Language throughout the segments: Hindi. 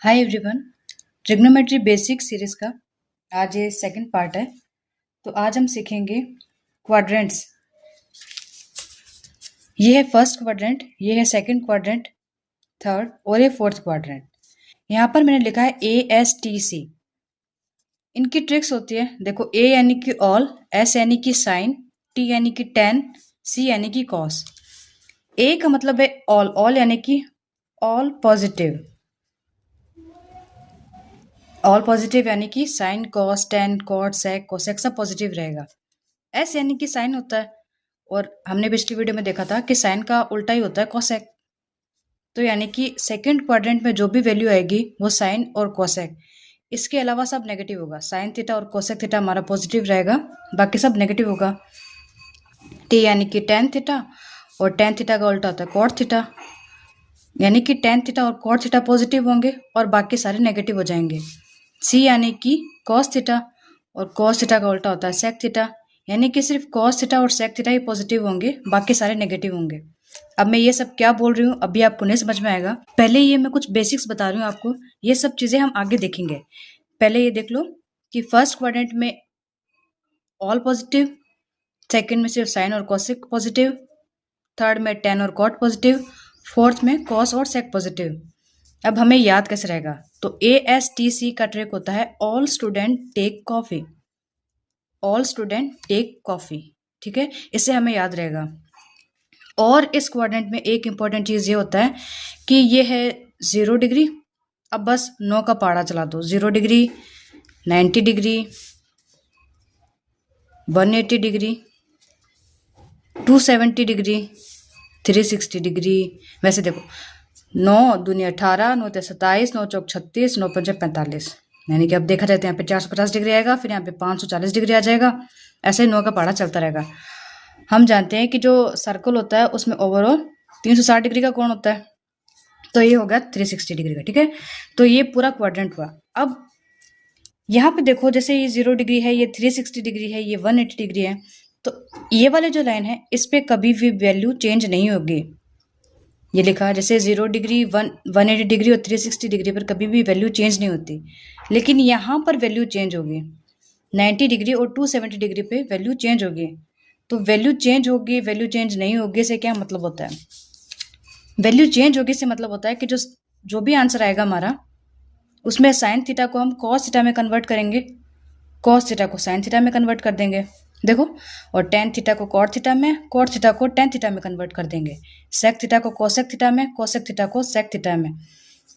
Hi everyone. Trigonometry basic series का आज ये सेकंड पार्ट है। तो आज हम सीखेंगे क्वाड्रेंट्स। ये है फर्स्ट क्वाड्रेंट, ये है सेकंड क्वाड्रेंट, थर्ड और ये फोर्थ क्वाड्रेंट। यहाँ पर मैंने लिखा है ASTC। इनकी ट्रिक्स होती है, देखो A यानी कि ऑल, S यानी कि साइन, T यानी कि टेन, C यानी कि कॉस। A का मतलब है ऑल, ऑल यानी कि ऑल पॉजिटिव, ऑल पॉजिटिव यानी कि sine cos tan cot sec cosec सब पॉजिटिव रहेगा। एस यानी कि साइन होता है, और हमने पिछली वीडियो में देखा था कि साइन का उल्टा ही होता है कोसेक। तो यानी कि सेकंड क्वाड्रेंट में जो भी वैल्यू आएगी वो साइन और कोसेक, इसके अलावा सब नेगेटिव होगा। साइन थीटा और कोसेक थीटा हमारा पॉजिटिव रहेगा, बाकी सब नेगेटिव होगा। टी यानी कि टेन थीटा, और टेन थीटा का उल्टा होता है कॉट थीटा, यानी कि टेन थीटा और कॉट थीटा पॉजिटिव होंगे और बाकी सारे नेगेटिव हो जाएंगे। सी यानी कि कॉस थीटा, और कॉस थीटा का उल्टा होता है सेक थीटा, यानी कि सिर्फ कॉस थीटा और सेक थीटा ही पॉजिटिव होंगे, बाकी सारे नेगेटिव होंगे। अब मैं ये सब क्या बोल रही हूँ अभी आपको नहीं समझ में आएगा, पहले ये मैं कुछ बेसिक्स बता रही हूँ आपको, ये सब चीजें हम आगे देखेंगे। पहले ये देख लो कि फर्स्ट क्वाड्रेंट में ऑल पॉजिटिव, सेकंड में सिर्फ साइन और कॉसेक पॉजिटिव, थर्ड में टेन और कॉट पॉजिटिव, फोर्थ में कॉस और सेक पॉजिटिव। अब हमें याद कैसे रहेगा, तो ASTC का ट्रिक होता है all student take coffee, all student take coffee. ठीक है, इससे हमें याद रहेगा। और इस क्वाड्रेंट में एक इंपॉर्टेंट चीज ये होता है कि ये है 0 डिग्री। अब बस 9 का पहाड़ा चला दो, 0 degree, 90 degree, 180 degree, 270 degree, 360 degree. वैसे देखो, 9 दूनी 18, 9 तेईस 27, 9 चौक 36, 9 पंजे 45, यानी कि अब देखा जाए तो यहाँ पे 450 डिग्री आएगा, फिर यहाँ पे 540 डिग्री आ जाएगा। ऐसे ही 9 का पहाड़ा चलता रहेगा। हम जानते हैं कि जो सर्कल होता है उसमें ओवरऑल 360 डिग्री का कोण होता है, तो ये हो गया 360 डिग्री का। ठीक है, तो ये पूरा क्वाड्रेंट हुआ। अब यहाँ पे देखो, जैसे ये 0 डिग्री है, ये 360 डिग्री है, ये 180 डिग्री है, तो ये वाले जो लाइन है इस पे कभी भी वैल्यू चेंज नहीं होगी। ये लिखा जैसे 0 डिग्री, 180 डिग्री और 360 डिग्री पर कभी भी वैल्यू चेंज नहीं होती, लेकिन यहाँ पर वैल्यू चेंज होगी। 90 डिग्री और 270 डिग्री पे वैल्यू चेंज होगी। तो वैल्यू चेंज होगी, वैल्यू चेंज नहीं होगी से क्या मतलब होता है? वैल्यू चेंज होगी से मतलब होता है कि जो भी आंसर आएगा हमारा, उसमें साइन थीटा को हम कॉस थीटा में कन्वर्ट करेंगे, कॉस थीटा को साइन थीटा में कन्वर्ट कर देंगे। देखो, और टेन थीटा को कॉट थीटा में, कॉट थीटा को टेन थीटा में कन्वर्ट कर देंगे, सेक थीटा को कोसेक थीटा में, कोसेक थीटा को सेक थीटा में।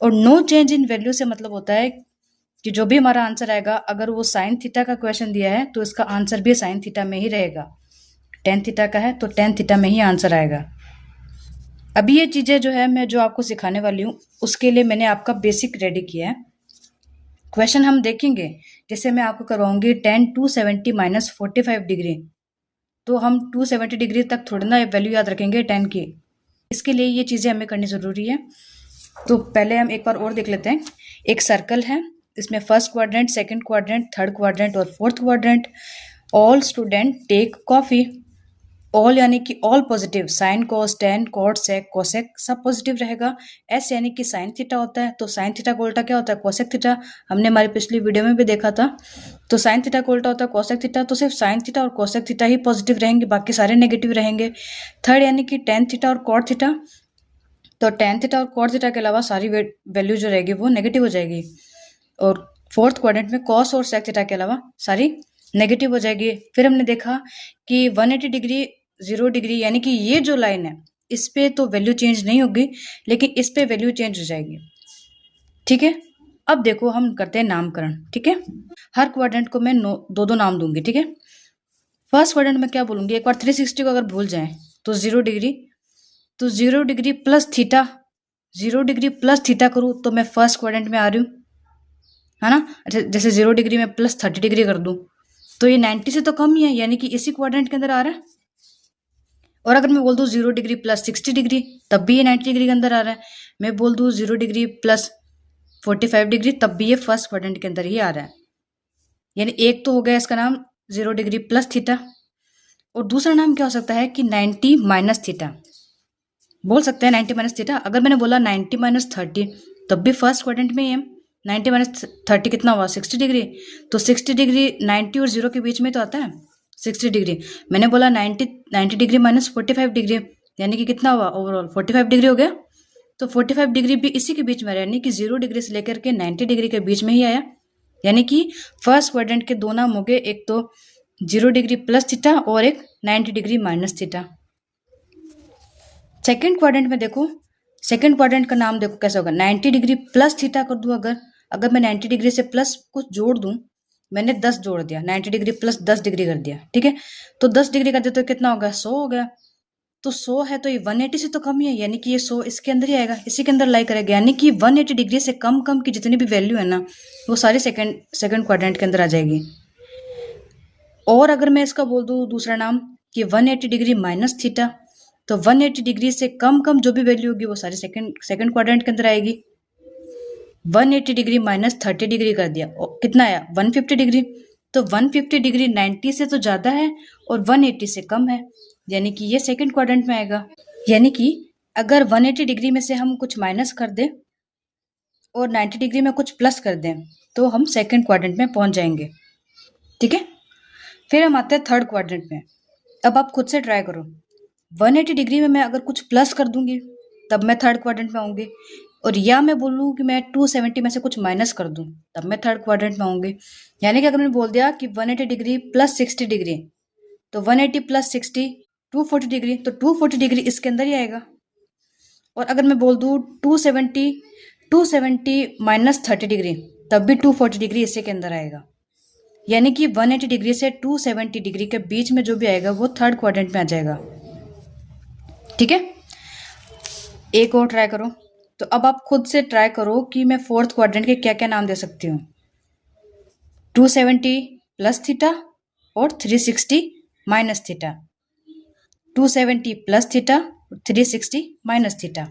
और नो चेंज इन वैल्यू से मतलब होता है कि जो भी हमारा आंसर आएगा, अगर वो साइन थीटा का क्वेश्चन दिया है तो इसका आंसर भी साइन थीटा में ही रहेगा। टेन थीटा का है तो टेन थीटा में ही आंसर आएगा। अभी ये चीज़ें जो है मैं जो आपको सिखाने वाली हूँ उसके लिए मैंने आपका बेसिक रेडी किया है। क्वेश्चन हम देखेंगे, जैसे मैं आपको करवाऊंगी 10 270 माइनस 45 डिग्री, तो हम 270 डिग्री तक थोड़ी ना वैल्यू याद रखेंगे 10 की। इसके लिए ये चीज़ें हमें करनी ज़रूरी है। तो पहले हम एक बार और देख लेते हैं। एक सर्कल है, इसमें first quadrant, second quadrant, third quadrant और fourth quadrant. All student take coffee. All यानी कि all positive, sine cos tan cot sec cosec सब पॉजिटिव रहेगा। एस यानी कि साइन थीटा होता है, तो साइन थीटा का उल्टा क्या होता है? Cosec theta. हमने हमारी पिछली वीडियो में भी देखा था। तो साइन थीटा का उल्टा होता है कोसेक थीटा, तो सिर्फ साइन थीटा और कोसेक थीटा ही पॉजिटिव रहेंगे, बाकी सारे नेगेटिव रहेंगे। थर्ड यानी कि टेन थीटा और कॉट थीटा, तो टेन थीटा और कॉट थीटा के अलावा सारी वैल्यू जो रहेगी वो नेगेटिव हो जाएगी। और फोर्थ क्वाड्रेंट में कॉस और सेक थीटा के अलावा सारी नेगेटिव हो जाएगी। फिर हमने देखा कि 180 डिग्री, 0 डिग्री, यानी कि ये जो लाइन है इस पे तो वैल्यू चेंज नहीं होगी, लेकिन इस पे वैल्यू चेंज हो जाएगी। ठीक है, अब देखो हम करते हैं नामकरण। ठीक है, हर क्वाड्रेंट को मैं दो दो नाम दूंगी। ठीक है, फर्स्ट क्वाड्रेंट में क्या बोलूंगी, एक बार 360 को अगर भूल जाए तो 0 डिग्री, तो 0 degree plus theta, 0 degree plus theta करूँ तो मैं फर्स्ट क्वाड्रेंट में आ रही हूँ, है ना। अच्छा, जैसे 0 डिग्री में प्लस 30 डिग्री कर दूं तो ये 90 से तो कम ही है, यानी कि इसी क्वाड्रेंट के अंदर आ रहा है। और अगर मैं बोल दूं 0 डिग्री प्लस 60 डिग्री, तब भी ये 90 डिग्री के अंदर आ रहा है। मैं बोल दूं 0 डिग्री प्लस 45 डिग्री, तब भी ये फर्स्ट क्वाड्रेंट के अंदर ही आ रहा है। यानी एक तो हो गया इसका नाम 0 डिग्री प्लस थीटा, और दूसरा नाम क्या हो सकता है कि 90 माइनस थीटा। बोल सकते हैं 90 माइनस थीटा। अगर मैंने बोला 90 माइनस 30, तब भी फर्स्ट क्वाड्रेंट में ही है। 90 माइनस 30 कितना हुआ 60 डिग्री। तो 60 डिग्री 90 और 0 के बीच में तो आता है 60 डिग्री। मैंने बोला 90 डिग्री माइनस 45 डिग्री, यानी कि कितना हुआ ओवरऑल 45 डिग्री हो गया। तो 45 डिग्री भी इसी के बीच में, यानी कि 0 डिग्री से लेकर के 90 डिग्री के बीच में ही आया। यानी कि फर्स्ट क्वाड्रेंट के दो नाम हो गए, एक तो 0 डिग्री प्लस थीटा और एक 90 degree minus theta. Second quadrant में देखो, सेकेंड क्वाड्रेंट का नाम देखो कैसा होगा, 90 डिग्री प्लस थीटा कर दूं। अगर मैं 90 डिग्री से प्लस कुछ जोड़ दूं, मैंने 10 जोड़ दिया, 90 डिग्री प्लस 10 डिग्री कर दिया, ठीक है। तो 10 डिग्री कर दिया तो कितना होगा 100 हो गया। तो 100 है तो ये 180 से तो कम ही है, यानी कि ये 100 इसके अंदर ही आएगा, इसी के अंदर लाई करेगा। यानी कि 180 डिग्री से कम कम की जितनी भी वैल्यू है ना, वो सारी सेकंड क्वाड्रेंट के अंदर आ जाएगी। और अगर मैं इसका बोल दूं दूसरा नाम कि 180 डिग्री माइनस थीटा, तो 180 डिग्री से कम कम जो भी वैल्यू होगी वो सारी सेकंड क्वाड्रेंट के अंदर आएगी। 180 डिग्री माइनस 30 डिग्री कर दिया, कितना आया 150 डिग्री। तो 150 डिग्री 90 से तो ज़्यादा है और 180 से कम है, यानी कि ये सेकंड क्वाड्रेंट में आएगा। यानी कि अगर 180 डिग्री में से हम कुछ माइनस कर दें और 90 डिग्री में कुछ प्लस कर दें तो हम सेकंड क्वाड्रेंट में पहुंच जाएंगे, ठीक है। फिर हम आते हैं थर्ड क्वाड्रेंट में। अब आप खुद से ट्राई करो, 180 डिग्री में मैं अगर कुछ प्लस कर दूंगी तब मैं थर्ड क्वाड्रेंट में आऊंगी, और या मैं बोलूँ कि मैं 270 में से कुछ माइनस कर दूं तब मैं थर्ड क्वाड्रेंट में आऊंगी। यानी कि अगर मैंने बोल दिया कि 180 डिग्री प्लस 60 डिग्री, तो 180 प्लस 60 240 डिग्री, तो 240 डिग्री इसके अंदर ही आएगा। और अगर मैं बोल दूँ 270 माइनस 30 डिग्री, तब भी 240 डिग्री इसी के अंदर आएगा। यानी कि 180 डिग्री से 270 डिग्री के बीच में जो भी आएगा वो थर्ड क्वाड्रेंट में आ जाएगा, ठीक है। एक और ट्राई करो। तो अब आप खुद से ट्राई करो कि मैं फोर्थ क्वाड्रेंट के क्या क्या नाम दे सकती हूँ। 270 प्लस थीटा और 360 माइनस थीटा, 270 प्लस थीटा और 360 माइनस थीटा,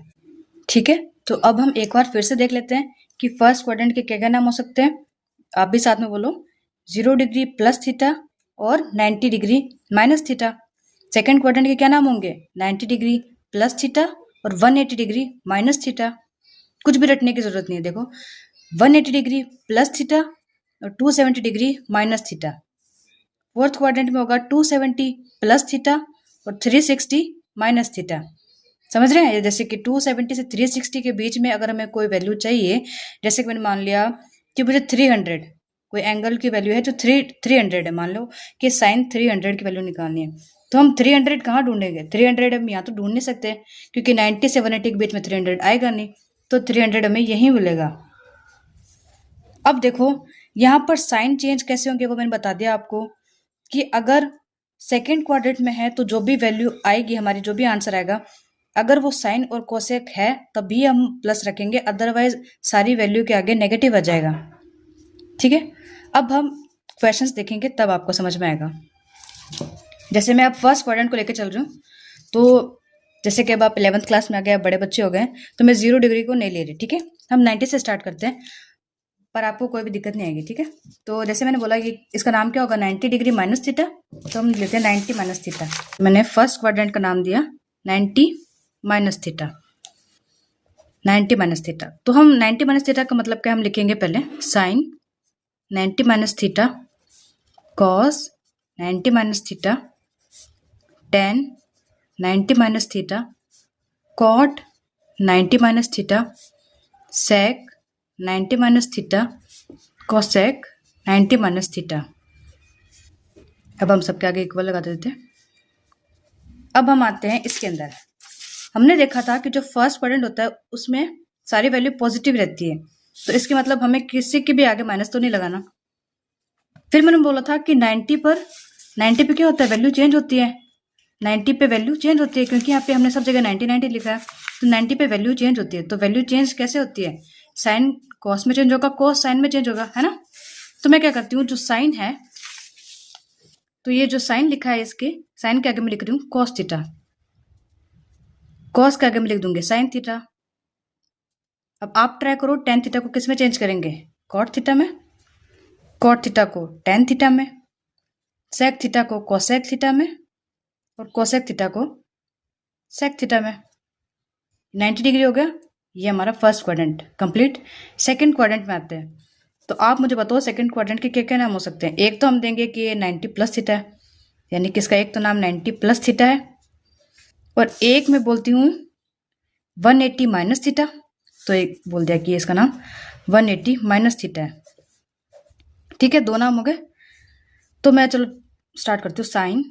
ठीक है। तो अब हम एक बार फिर से देख लेते हैं कि फर्स्ट क्वाड्रेंट के क्या क्या नाम हो सकते हैं। आप भी साथ में बोलो, 0 डिग्री प्लस थीटा और 90 degree minus theta. Second quadrant के क्या नाम होंगे, 90 डिग्री प्लस थीटा और 180 डिग्री माइनस थीटा। कुछ भी रटने की जरूरत नहीं है, देखो 180 डिग्री प्लस थीटा और 270 degree minus theta. Fourth quadrant में होगा 270 प्लस थीटा और 360 माइनस थीटा। समझ रहे हैं, जैसे कि 270 से 360 के बीच में अगर हमें कोई वैल्यू चाहिए, जैसे कि मैंने मान लिया कि मुझे 300 कोई एंगल की वैल्यू है जो 300 है, मान लो कि साइन 300 की वैल्यू निकालनी है, तो हम 300 कहाँ ढूंढेंगे, 300 हम यहाँ तो ढूंढ नहीं सकते क्योंकि 90 से 180 के बीच में 300 आएगा नहीं, तो 300 हमें यहीं मिलेगा। अब देखो यहाँ पर साइन चेंज कैसे होंगे वो मैंने बता दिया आपको, कि अगर सेकेंड क्वाड्रेंट में है तो जो भी वैल्यू आएगी हमारी, जो भी आंसर आएगा, अगर वो साइन और कोसेक है तभी हम प्लस रखेंगे, अदरवाइज सारी वैल्यू के आगे नेगेटिव आ जाएगा, ठीक है। अब हम क्वेश्चंस देखेंगे तब आपको समझ में आएगा। जैसे मैं अब फर्स्ट क्वाड्रेंट को लेकर चल रही हूँ, तो जैसे कि अब आप 11th क्लास में आ गए, बड़े बच्चे हो गए, तो मैं 0 डिग्री को नहीं ले रही, ठीक है। हम 90 से स्टार्ट करते हैं, पर आपको कोई भी दिक्कत नहीं आएगी, ठीक है। तो जैसे मैंने बोला कि इसका नाम क्या होगा, 90 डिग्री माइनस थीटा, तो हम लेते हैं 90 माइनस थीटा। मैंने फर्स्ट क्वाड्रेंट का नाम दिया 90 माइनस थीटा, 90 माइनस थीटा। तो हम 90 माइनस थीटा का मतलब क्या हम लिखेंगे, पहले sine 90 minus theta, cos 90 minus theta, tan 90 minus theta, cot 90 minus theta, sec 90 minus theta, cosec 90 minus theta. अब हम सबके आगे इक्वल लगा देते हैं। अब हम आते हैं इसके अंदर, हमने देखा था कि जो फर्स्ट क्वाड्रेंट होता है उसमें सारी वैल्यू पॉजिटिव रहती है, तो इसके मतलब हमें किसी के भी आगे माइनस तो नहीं लगाना। फिर मैंने बोला था कि 90 पे क्या होता है, वैल्यू चेंज होती है, 90 पे वैल्यू चेंज होती है, क्योंकि यहाँ पे हमने सब जगह 90 लिखा है, तो 90 पे वैल्यू चेंज होती है। तो वैल्यू चेंज कैसे होती है, साइन कॉस में चेंज होगा, कॉस साइन में चेंज होगा, है ना। तो मैं क्या करती हूँ, जो साइन है, तो ये जो साइन लिखा है इसके साइन के आगे मैं लिख रही हूँ कॉस थीटा, कॉस के आगे मैं लिख दूंगी साइन थीटा। अब आप ट्राई करो, टेन थीटा को किस में चेंज करेंगे, कॉट थीटा में, कॉट थीटा को टेन थीटा में, सेक थीटा को कोसेक थीटा में, और कोसेक थीटा को सेक थीटा में। 90 डिग्री हो गया, ये हमारा first quadrant complete. Second quadrant में आते हैं, तो आप मुझे बताओ सेकंड क्वाड्रेंट के क्या क्या नाम हो सकते हैं। एक तो हम देंगे कि ये 90 प्लस थीटा है, यानी कि इसका एक तो नाम 90 प्लस थीटा है, और एक मैं बोलती हूँ 180 माइनस थीटा, तो एक बोल दिया कि इसका नाम 180 माइनस थीटा है। ठीक है, दो नाम हो गए। तो मैं चलो स्टार्ट करती हूँ साइन।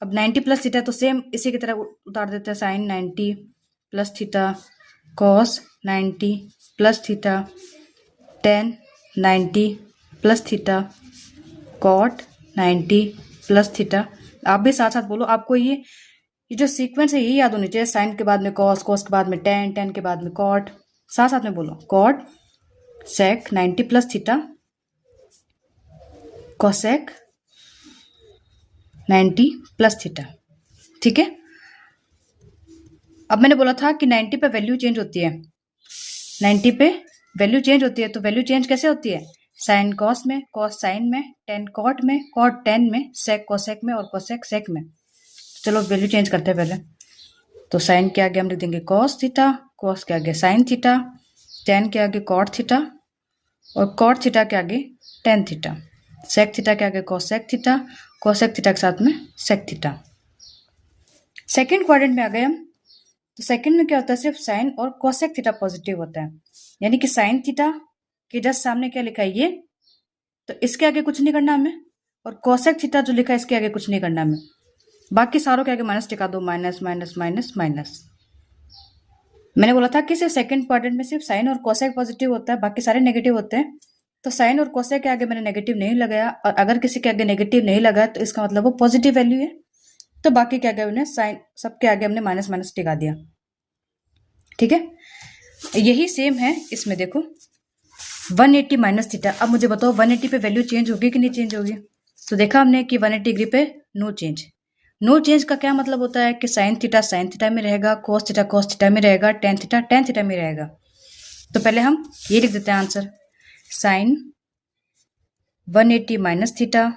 अब 90 प्लस थीटा तो सेम इसी की तरह उतार देते हैं, sine 90 plus theta, cos 90 plus theta, tan 90 plus theta, cot 90 plus theta. आप भी साथ साथ बोलो, आपको ये जो सीक्वेंस है यही याद होनी चाहिए, साइन के बाद में कॉस, कॉस के बाद में टेन, टेन के बाद में कॉट। साथ साथ में बोलो, cot sec 90 plus theta, cosec 90 plus theta. ठीक है, अब मैंने बोला था कि 90 पे वैल्यू चेंज होती है, 90 पे वैल्यू चेंज होती है, तो वैल्यू चेंज कैसे होती है, साइन कॉस में, कॉस साइन में, टेन कॉट में, कॉट टेन में, सेक कोसेक में, और कोसेक सेक में। चलो वैल्यू चेंज करते हैं पहले। तो साइन के आगे हम लिख देंगे कॉस थीटा, कॉस के आगे साइन थीटा, टेन के आगे कॉट थीटा, और कॉट थीटा के आगे टेन थीटा, सेक थीटा के आगे कोसेक थीटा, कोसेक थीटा के साथ में सेक थीटा। सेकेंड क्वाड्रेंट में आ गए हम, तो सेकंड में क्या होता है, सिर्फ साइन और कोसेक थीटा पॉजिटिव होता है, यानी कि साइन थीटा के जस्ट सामने क्या लिखा है ये, तो इसके आगे कुछ नहीं करना हमें, और कोसेक थीटा जो लिखा है इसके आगे कुछ नहीं करना हमें, बाकी सारों के आगे माइनस टिका दो, माइनस माइनस माइनस माइनस। मैंने बोला था कि सिर्फ सेकंड क्वाड्रेंट में सिर्फ साइन और कोसेक पॉजिटिव होता है, बाकी सारे नेगेटिव होते हैं। तो साइन और कोसेक के आगे मैंने नेगेटिव नहीं लगाया, और अगर किसी के आगे नेगेटिव नहीं लगाया तो इसका मतलब वो पॉजिटिव वैल्यू है, तो बाकी के आगे हमने साइन, सबके आगे हमने माइनस माइनस टिका दिया। ठीक है, यही सेम है इसमें, देखो 180 माइनस थीटा। अब मुझे बताओ 180 पे वैल्यू चेंज होगी कि नहीं चेंज होगी। तो देखा हमने कि 180 डिग्री पे नो चेंज। नो चेंज का क्या मतलब होता है कि साइन थीटा में रहेगा, कोस थीटा में रहेगा, टेन थीटा में रहेगा। तो पहले हम ये लिख देते हैं आंसर, साइन 180 माइनस थीटा,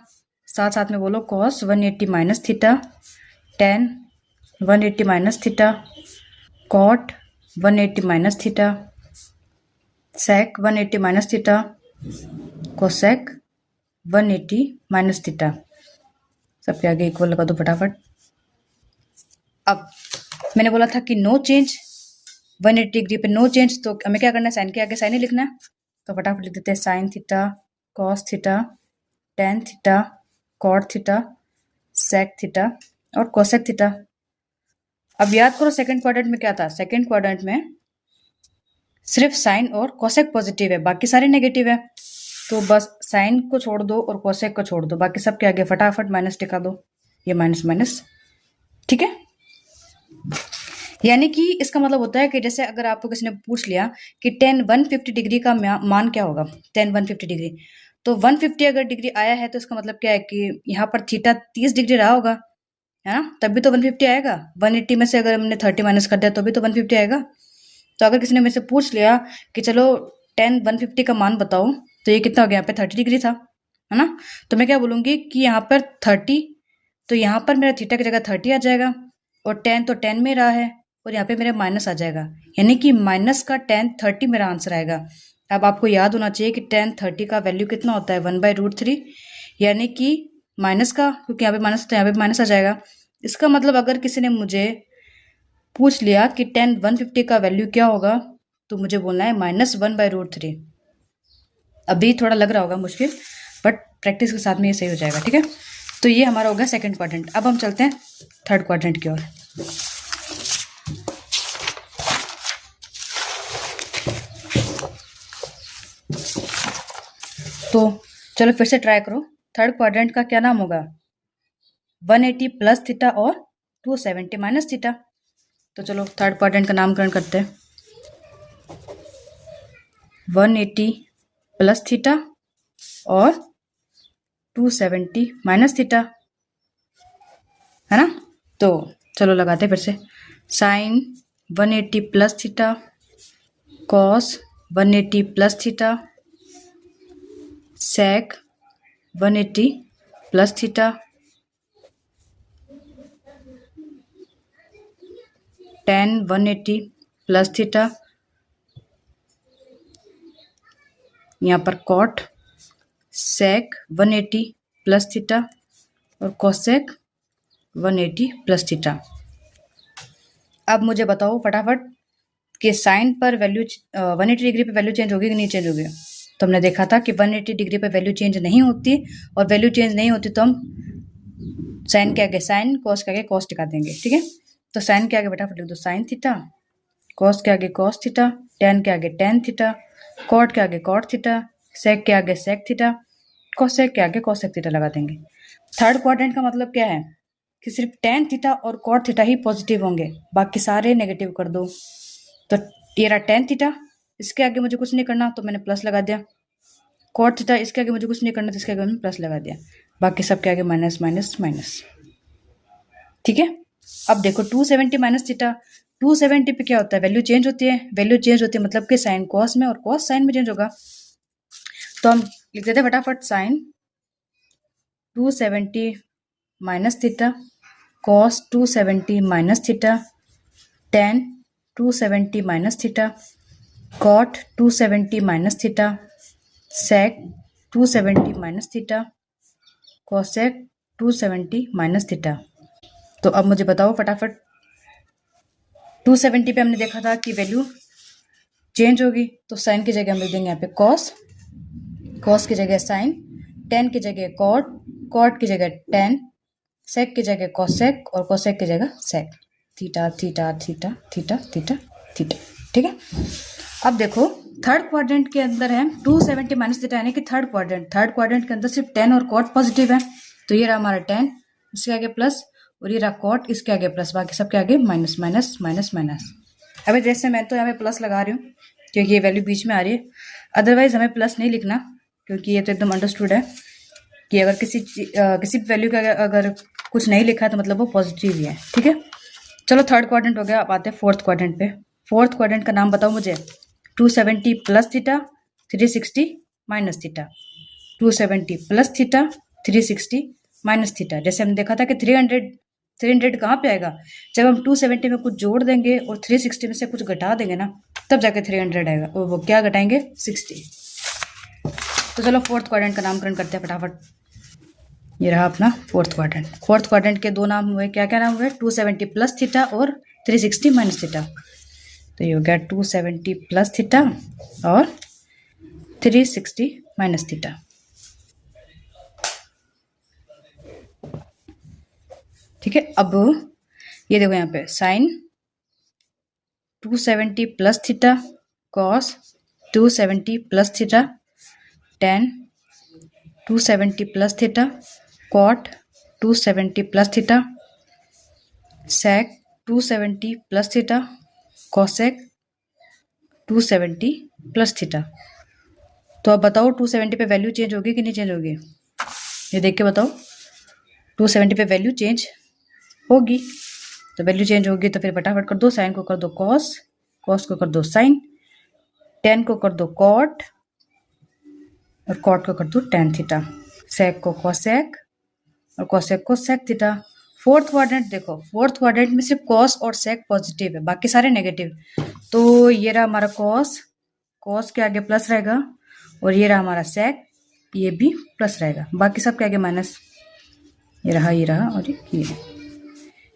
साथ साथ में बोलो cos 180 minus theta, tan 180 minus theta, cot 180 minus theta, sec 180 minus theta, cosec 180 minus theta. सबके आगे इक्वल लगा दो फटाफट। अब मैंने बोला था कि नो चेंज, 180 डिग्री पे नो चेंज, तो हमें क्या करना है, साइन के आगे साइन ही लिखना है, तो फटाफट लिख देते हैं sine theta, cos theta, tan theta, cot theta, sec theta, और कोसेक थीटा। अब याद करो सेकंड क्वाड्रेंट में क्या था, सेकंड क्वाड्रेंट में सिर्फ साइन और कोसेक पॉजिटिव है, बाकी सारे नेगेटिव है, तो बस साइन को छोड़ दो और कोसेक को छोड़ दो, बाकी सबके आगे फटाफट माइनस टिका दो, ये माइनस माइनस। ठीक है, यानी कि इसका मतलब होता है कि जैसे अगर आपको किसी ने पूछ लिया कि टेन 150 डिग्री का मान क्या होगा, टेन 150 डिग्री, तो 150 अगर डिग्री आया है तो इसका मतलब क्या है कि यहाँ पर थीटा 30 डिग्री रहा होगा, है ना, तभी तो 150 आएगा। 180 में से अगर हमने 30 माइनस कर दिया तो भी तो 150 आएगा। तो अगर किसी ने मेरे से पूछ लिया कि चलो टेन 150 का मान बताओ, तो ये कितना हो गया, यहाँ पे 30 डिग्री था, है ना, तो मैं क्या बोलूँगी कि यहाँ पर 30, तो यहाँ पर मेरा थीटा की जगह 30 आ जाएगा, और टेन तो 10 में रहा है, और यहाँ पे मेरा माइनस आ जाएगा, यानी कि माइनस का टेन 30 मेरा आंसर आएगा। अब आपको याद होना चाहिए कि टेन 30 का वैल्यू कितना होता है, 1/√3, यानी कि माइनस का, क्योंकि यहाँ पे माइनस तो यहाँ पे माइनस आ जाएगा। इसका मतलब अगर किसी ने मुझे पूछ लिया कि टेन 150 का वैल्यू क्या होगा, तो मुझे बोलना है -1/√3। अभी थोड़ा लग रहा होगा मुश्किल, बट प्रैक्टिस के साथ में ये सही हो जाएगा। ठीक है, तो ये हमारा होगा सेकंड क्वाड्रेंट। अब हम चलते हैं थर्ड क्वाड्रेंट की ओर। तो चलो फिर से ट्राई करो, थर्ड क्वाड्रेंट का क्या नाम होगा, 180 प्लस थीटा और 270 माइनस थीटा। तो चलो थर्ड क्वाड्रेंट का नामकरण करते हैं, 180 प्लस थीटा और 270 माइनस थीटा, है ना। तो चलो लगाते हैं फिर से, sine 180 plus theta, cos 180 plus theta, sec 180 plus theta, tan 180 plus theta, यहाँ पर कॉट सेक 180 प्लस थीटा और कोसेक 180 प्लस थीटा। अब मुझे बताओ फटाफट कि साइन पर वैल्यू 180 डिग्री पे वैल्यू चेंज होगी कि नहीं चेंज होगी। तो हमने देखा था कि 180 डिग्री पे वैल्यू चेंज नहीं होती, और वैल्यू चेंज नहीं होती तो हम साइन के आगे साइन, कॉस के आगे कॉस टिका देंगे। ठीक है, तो साइन के आगे फटाफट लिख दो साइन थीटा, कॉस के आगे कॉस थीटा, टेन के आगे टेन थीटा, कॉट के आगे कॉट थीटा, सेक के आगे सेक थीटा, कोसेक के आगे कोसेक थीटा लगा देंगे। थर्ड क्वाड्रेंट का मतलब क्या है कि सिर्फ टेन थीटा और कॉट थीटा ही पॉजिटिव होंगे, बाकी सारे नेगेटिव कर दो। तो ये रहा टेन थीटा, इसके आगे मुझे कुछ नहीं करना तो मैंने प्लस लगा दिया। कॉट थीटा, इसके आगे मुझे कुछ नहीं करना तो इसके आगे मैंने प्लस लगा दिया। बाकी सबके आगे माइनस माइनस माइनस। ठीक है, अब देखो 270 माइनस थीटा, 270 पे क्या होता है, वैल्यू चेंज होती है। वैल्यू चेंज होती है मतलब कि साइन कॉस में और कॉस साइन में चेंज होगा। तो हम लिख देते हैं फटाफट sine 270 minus theta, cos 270 minus theta, tan 270 minus theta, cot 270 minus theta, sec 270 minus theta, cosec 270 minus theta. तो अब मुझे बताओ फटाफट 270 पे हमने देखा था कि वैल्यू चेंज होगी, तो साइन की जगह हम लिख देंगे यहाँ पे कॉस, कॉस की जगह साइन, टेन की जगह कॉट, कॉट की जगह टेन, सेक की जगह कोसेक और कोसेक की जगह sec. Theta theta theta theta theta theta. ठीक है, अब देखो थर्ड क्वाड्रेंट के अंदर है 270 माइनस थीटा, यानी कि थर्ड क्वाड्रेंट के अंदर सिर्फ टेन और कॉट पॉजिटिव है। तो ये रहा हमारा टेन, इसके आगे प्लस, और ये रहा कॉट, इसके आगे प्लस, बाकी सबके आगे माइनस माइनस माइनस माइनस। अभी जैसे मैं तो यहाँ पे प्लस लगा रही हूँ क्योंकि ये वैल्यू बीच में आ रही है, अदरवाइज हमें प्लस नहीं लिखना, क्योंकि ये तो एकदम अंडरस्टूड है कि अगर किसी वैल्यू का अगर कुछ नहीं लिखा है तो मतलब वो पॉजिटिव ही है। ठीक है, चलो थर्ड क्वाड्रेंट हो गया, अब आते हैं फोर्थ क्वाड्रेंट पे। फोर्थ क्वाड्रेंट का नाम बताओ मुझे। 270 plus theta, 360 minus theta, 270 plus theta, 360 minus theta. जैसे हमने देखा था कि 300 कहाँ पे आएगा, जब हम 270 में कुछ जोड़ देंगे और 360 में से कुछ घटा देंगे ना, तब जाके 300 आएगा। और वो क्या घटाएंगे, 60। तो चलो फोर्थ क्वाड्रेंट का नामकरण करते हैं फटाफट। ये रहा अपना फोर्थ क्वाड्रेंट। फोर्थ क्वाड्रेंट के दो नाम हुए, क्या क्या नाम हुए, 270 प्लस थीटा और 360 माइनस थीटा। तो ये हो गया 270 प्लस थीटा और 360 माइनस थीटा। ठीक है, अब ये देखो यहाँ पे sine 270 plus theta, cos 270 plus theta, tan 270 plus theta, cot 270 plus theta, sec 270 plus theta, cosec 270 plus theta. तो अब बताओ 270 पे वैल्यू चेंज होगी कि नहीं चेंज होगी, ये देख के बताओ। 270 पे वैल्यू चेंज होगी, तो वैल्यू चेंज होगी तो फिर फटाफट कर दो, साइन को कर दो कॉस, कॉस को कर दो साइन, टेन को कर दो कॉट और कॉट को कर दो टेन थीटा, सेक को कोसेक और कोसेक को सेक थीटा। फोर्थ क्वाड्रेंट देखो, फोर्थ क्वाड्रेंट में सिर्फ कॉस और सेक पॉजिटिव है, बाकी सारे नेगेटिव। तो ये रहा हमारा कॉस, कॉस के आगे प्लस रहेगा, और ये रहा हमारा सेक, ये भी प्लस रहेगा, बाकी सब के आगे माइनस। ये रहा और ये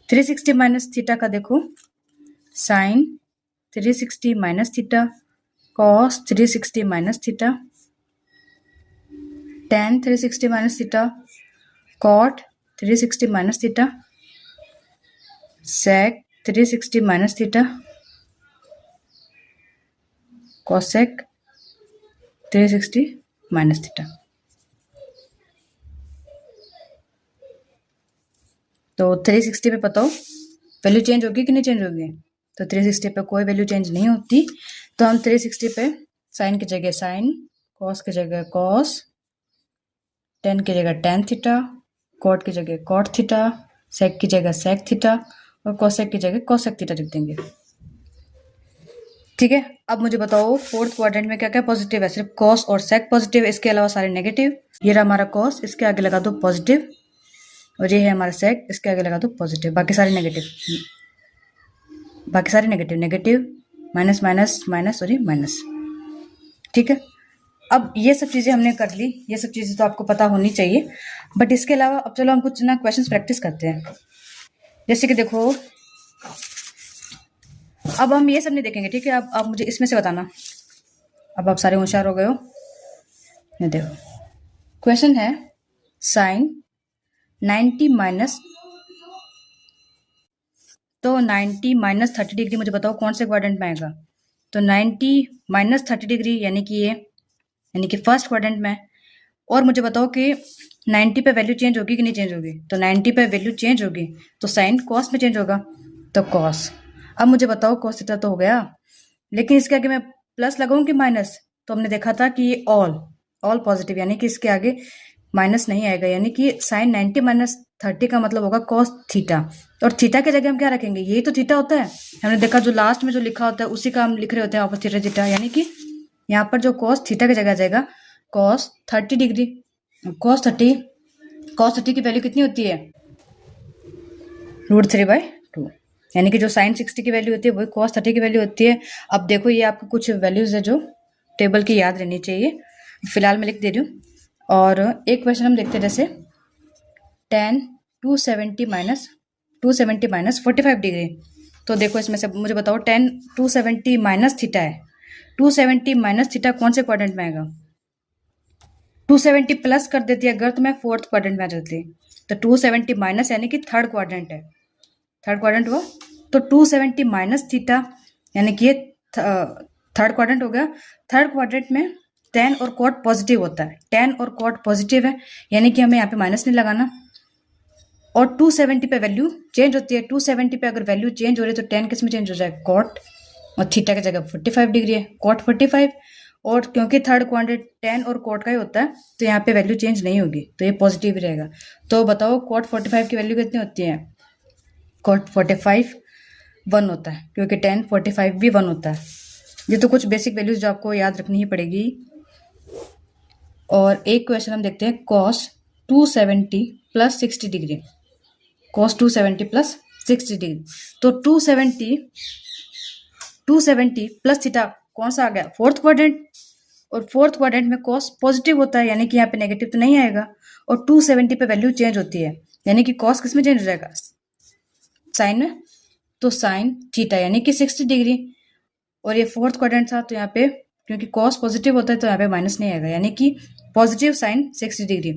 360 माइनस थीटा का देखो, sine 360 minus theta, cos 360 minus theta, tan 360 minus theta, cot 360 minus theta, sec 360 minus theta, cosec 360 minus theta. तो 360 पे बताओ वैल्यू चेंज होगी कि नहीं चेंज होगी। तो 360 पे कोई वैल्यू चेंज नहीं होती, तो हम 360 पे साइन की जगह साइन, कॉस की जगह कॉस, टेन की जगह टेन थीटा, कॉट की जगह कॉट थीटा, सेक की जगह सेक थीटा और कोसेक की जगह कोसेक थीटा लिख देंगे। ठीक है, अब मुझे बताओ फोर्थ क्वाड्रेंट में क्या क्या पॉजिटिव है, सिर्फ कॉस और सेक पॉजिटिव, इसके अलावा सारे नेगेटिव। ये रहा हमारा कॉस, इसके आगे लगा दो पॉजिटिव, और ये है हमारा सेक, इसके आगे लगा दो पॉजिटिव, बाकी सारे नेगेटिव, बाकी सारे negative negative, minus minus minus और ये माइनस। ठीक है, अब ये सब चीज़ें हमने कर ली, ये सब चीज़ें तो आपको पता होनी चाहिए, बट इसके अलावा अब चलो हम कुछ ना क्वेश्चंस प्रैक्टिस करते हैं। जैसे कि देखो, अब हम ये सब नहीं देखेंगे, ठीक है। अब आप मुझे इसमें से बताना। अब आप सारे होशियार हो गए हो। ये देखो, क्वेश्चन है साइन 90 माइनस, तो 90 माइनस 30 डिग्री मुझे बताओ कौन से क्वाड्रेंट में आएगा। तो 90 माइनस 30 डिग्री यानी कि ये, यानी कि फर्स्ट क्वाड्रेंट में। और मुझे बताओ कि 90 पे वैल्यू चेंज होगी कि नहीं चेंज होगी। तो 90 पे वैल्यू चेंज होगी तो साइन कॉस में चेंज होगा, तो कॉस। अब मुझे बताओ कॉस थीटा तो हो गया, लेकिन इसके आगे मैं प्लस लगाऊं कि माइनस। तो हमने देखा था कि ये ऑल पॉजिटिव, यानी कि इसके आगे माइनस नहीं आएगा, यानी कि साइन 90 माइनस 30 का मतलब होगा कॉस थीटा। और थीटा की जगह हम क्या रखेंगे, यही तो थीटा होता है। हमने देखा जो लास्ट में जो लिखा होता है उसी का हम लिख रहे होते हैं ऑपोजिट थीटा थीटा, यानी कि यहाँ पर जो कॉस थीटा की जगह आ जाएगा कॉस 30 डिग्री। कॉस 30 की वैल्यू कितनी होती है, √3/2, यानी कि जो साइन 60 की वैल्यू होती है वही कॉस 30 की वैल्यू होती है। अब देखो ये आपको कुछ वैल्यूज है जो टेबल की याद रहनी चाहिए, फिलहाल मैं लिख दे रही हूँ। और एक क्वेश्चन हम देखते हैं, जैसे tan 270 माइनस 45 डिग्री। तो देखो इसमें से मुझे बताओ tan 270 माइनस थीटा है, 270 माइनस थीटा कौन से क्वाड्रेंट में आएगा। 270 प्लस कर देती है अगर तो मैं फोर्थ क्वाड्रेंट में आ जाती। तो 270 माइनस यानी कि थर्ड क्वाड्रेंट है, थर्ड क्वाड्रेंट हुआ। तो 270 माइनस थीटा यानी कि ये थर्ड क्वाड्रेंट हो गया। थर्ड क्वाड्रेंट में tan और cot पॉजिटिव होता है, tan और cot पॉजिटिव है, यानी कि हमें यहाँ पे माइनस नहीं लगाना। और 270 पे वैल्यू चेंज होती है, 270 पे अगर वैल्यू चेंज हो रही है तो tan किस में चेंज हो जाएगा, cot। और थीटा की जगह 45 डिग्री है, cot 45। और क्योंकि थर्ड क्वाड्रेंट tan और cot का ही होता है तो यहाँ पे वैल्यू चेंज नहीं होगी, तो ये पॉजिटिव रहेगा। तो बताओ cot 45 की वैल्यू कितनी होती है, cot 45 1 होता है, क्योंकि tan 45 भी 1 होता है। ये तो कुछ बेसिक वैल्यूज जो आपको याद रखनी ही पड़ेगी। और एक क्वेश्चन हम देखते हैं, cos 270 plus 60 degree, cos 270 plus 60 degree. तो 270 प्लस थीटा कौन सा आ गया, फोर्थ क्वाड्रेंट। और फोर्थ क्वाड्रेंट में cos पॉजिटिव होता है, यानी कि यहाँ पे नेगेटिव तो नहीं आएगा। और 270 पे वैल्यू चेंज होती है, यानी कि cos किस में चेंज हो जाएगा, साइन में। तो साइन थीटा यानी कि 60 डिग्री। और ये फोर्थ क्वाड्रेंट था तो यहाँ पे क्योंकि cos पॉजिटिव होता है तो यहाँ पे माइनस नहीं आएगा, यानी कि पॉजिटिव साइन 60 डिग्री।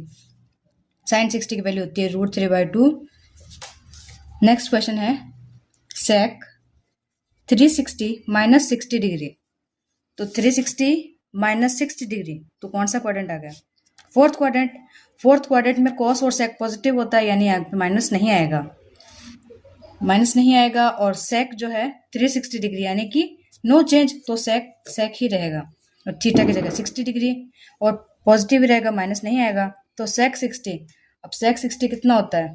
साइन 60 की वैल्यू होती है √3/2। नेक्स्ट क्वेश्चन है sec 360 माइनस 60 डिग्री। तो 360 माइनस 60 डिग्री तो कौन सा क्वाड्रेंट आ गया, फोर्थ क्वाड्रेंट। फोर्थ क्वाड्रेंट में cos और sec पॉजिटिव होता है, यानी यहाँ पे माइनस नहीं आएगा, माइनस नहीं आएगा। और sec जो है 360 डिग्री यानी कि नो चेंज, तो sec ही रहेगा। और थीटा की जगह 60 डिग्री और पॉजिटिव ही रहेगा, माइनस नहीं आएगा। तो sec 60, अब sec 60 कितना होता है,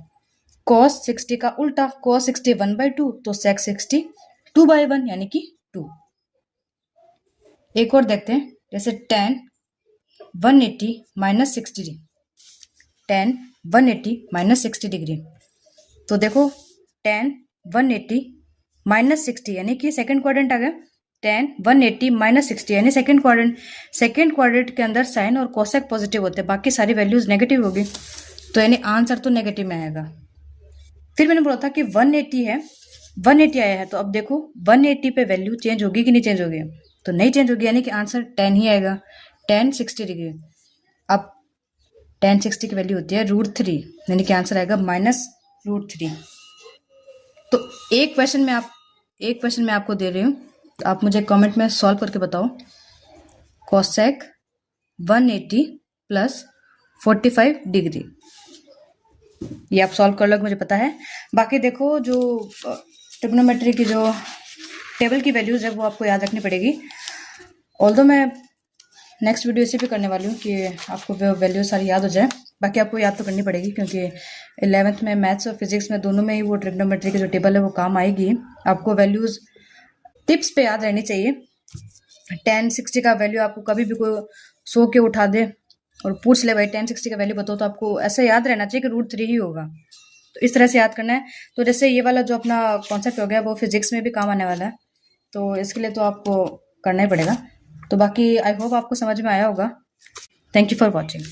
cos 60 का उल्टा, cos 60 1/2, तो sec 60 2/1 यानी कि 2। एक और देखते हैं, जैसे tan 180 minus 60 degree, tan 180 minus 60 degree. तो देखो tan 180 माइनस 60 यानी कि सेकंड क्वाड्रेंट आ गया, tan 180 माइनस 60 यानी सेकंड क्वाड्रेंट। सेकंड क्वाड्रेंट के अंदर साइन और कोसेक पॉजिटिव होते हैं, बाकी सारी वैल्यूज नेगेटिव होगी, तो यानी आंसर तो नेगेटिव में आएगा। फिर मैंने बोला था कि 180 है, 180 आया है, तो अब देखो 180 पे वैल्यू चेंज होगी कि नहीं चेंज होगी, तो नहीं चेंज होगी, यानी कि आंसर tan ही आएगा, tan 60 डिग्री। अब tan 60 की वैल्यू होती है √3, यानी कि आंसर आएगा -√3। तो एक क्वेश्चन मैं आपको दे रही हूँ, तो आप मुझे कमेंट में सॉल्व करके बताओ, कोसेक 180 प्लस 45 डिग्री। ये आप सॉल्व कर लो, मुझे पता है। बाकी देखो जो ट्रिग्नोमेट्री की जो टेबल की वैल्यूज है वो आपको याद रखनी पड़ेगी। ऑल्दो मैं नेक्स्ट वीडियो इसी पे करने वाली हूँ कि आपको वैल्यू सारी याद हो जाए। बाकी आपको याद तो करनी पड़ेगी, क्योंकि 11th में मैथ्स और फिजिक्स में दोनों में ही वो ट्रिग्नोमेट्री की जो टेबल है वो काम आएगी। आपको वैल्यूज टिप्स पे याद रहनी चाहिए। tan 60 का वैल्यू आपको कभी भी कोई सो के उठा दे और पूछ ले भाई tan 60 का वैल्यू बताओ, तो आपको ऐसा याद रहना चाहिए कि √3 ही होगा। तो इस तरह से याद करना है। तो जैसे ये वाला जो अपना कॉन्सेप्ट हो गया वो फिजिक्स में भी काम आने वाला है, तो इसके लिए तो आपको करना ही पड़ेगा। तो बाकी आई होप आपको समझ में आया होगा। Thank you for watching.